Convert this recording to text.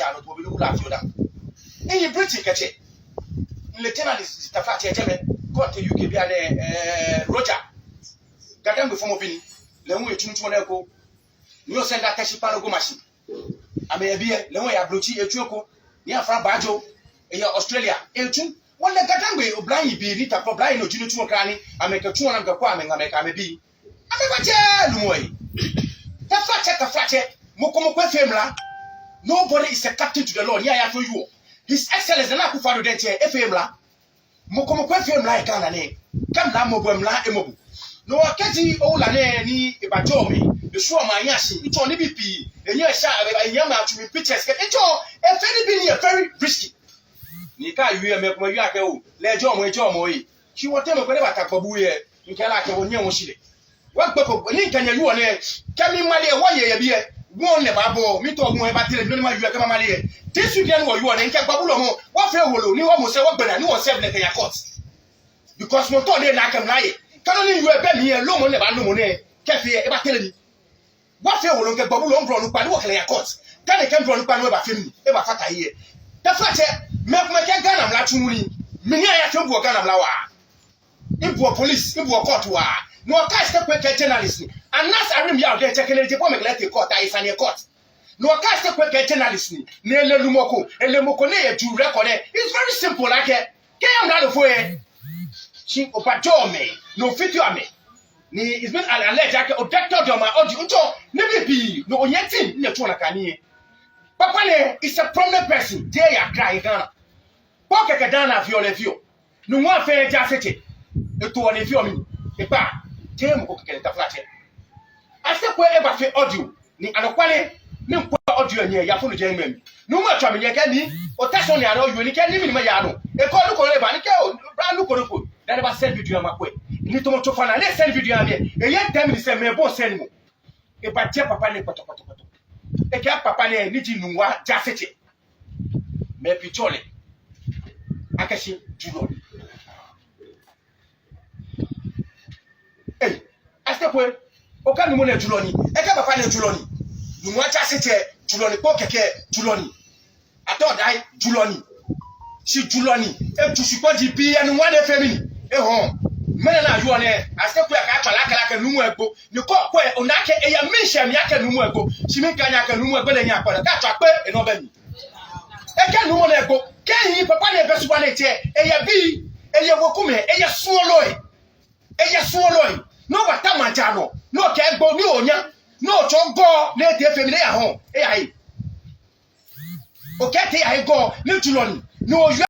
channel to be look at you down. And you British catch it. Lieutenant is the fat got to UK Roger. Got them before moving. Then we tune to an echo. You send that Tashipano machine. I may be a Lemoy Abluchi, a Choco, near Fra Bajo, Australia, Elchun. One the Gatambe, or blind be Rita for blind or Junior Chumokani, I make a 200 Kwame, I make a be. I make a Lumoy. The flat Mokomo Femla. Nobody is a captain to the law, yeah, for you. His Excellence and Akufado Dente, Efemla. Mokomo Femla, Ghana name. Come down, Mobemla, Emobu. No, I can't see all Ni Bajomi, the show my yashi, it's on BP, and you're shy, a young man to be pictures, it's all a very risky. Nika, you make my yako, let John Moy. She will tell me whatever Tapabuye, you can like a Wonyoshi. What Papa, Lincoln, you on it, can you marry a 1 year? One Babo, me talk more about the this weekend, you are in Capabulo, what fair will you almost say what better, no 7 at your courts. Because Motor de Nakamai. Can only you have been here long on the Bandomone, Cafe, about telling me. What fair will get Babu long from Panu at your courts? Can I come from Panu about film, ever fata here? The flat, make my Ganam Latuni, Minia Tobu Ganam Lawa. If we police, if we court, no cast up with journalist. Unless I remember there taking a diplomatic letter court, I find a court. No cast up with journalist, near Lumoko, and Lemokone to record it. It's very simple, like it. Came out of way. She opajome, no fituame. Ni is been an alleged objector of my audio. Maybe no yetin, no Tonakani. Papa is a prominent person. They are crying Ghana. Pocket Kadana Violevio. No one fair jaffete. The two on if you mean. A bar. Tame cook at the flat. I step wherever fair audio. Ni Anoquale, no audio near Yafun Jamen. No much I mean, you can or touch on your own, you can't live in my yard. A call look on brand look. That about send video on my way. Little to find let's send video on here. A young time is a mere boss anymore. If I tell Papa Nepoto, a cap Papa Niji Nua Jaffet. Maybe Chole. Akashi Judo. Hey, I step away. Okanumone Juloni, a cap Papa Juloni. Nua Jaffet, Juloni Pokeke, Juloni. I thought I Juloni. She Juloni, and to support GP and one family. Home. Men are you on air? I step like a Numuego. You call quay on Naka a mission Yaka Numuego. She make Yaka Numuego and Yaka, a catch and Nobel. I can't Numuego. Can you Papa best one a B, a Yawakume, a swallow. No, but Tamajano, no Cambo, no Chombo, let their family at home. Okay, I go, no Juloni. No,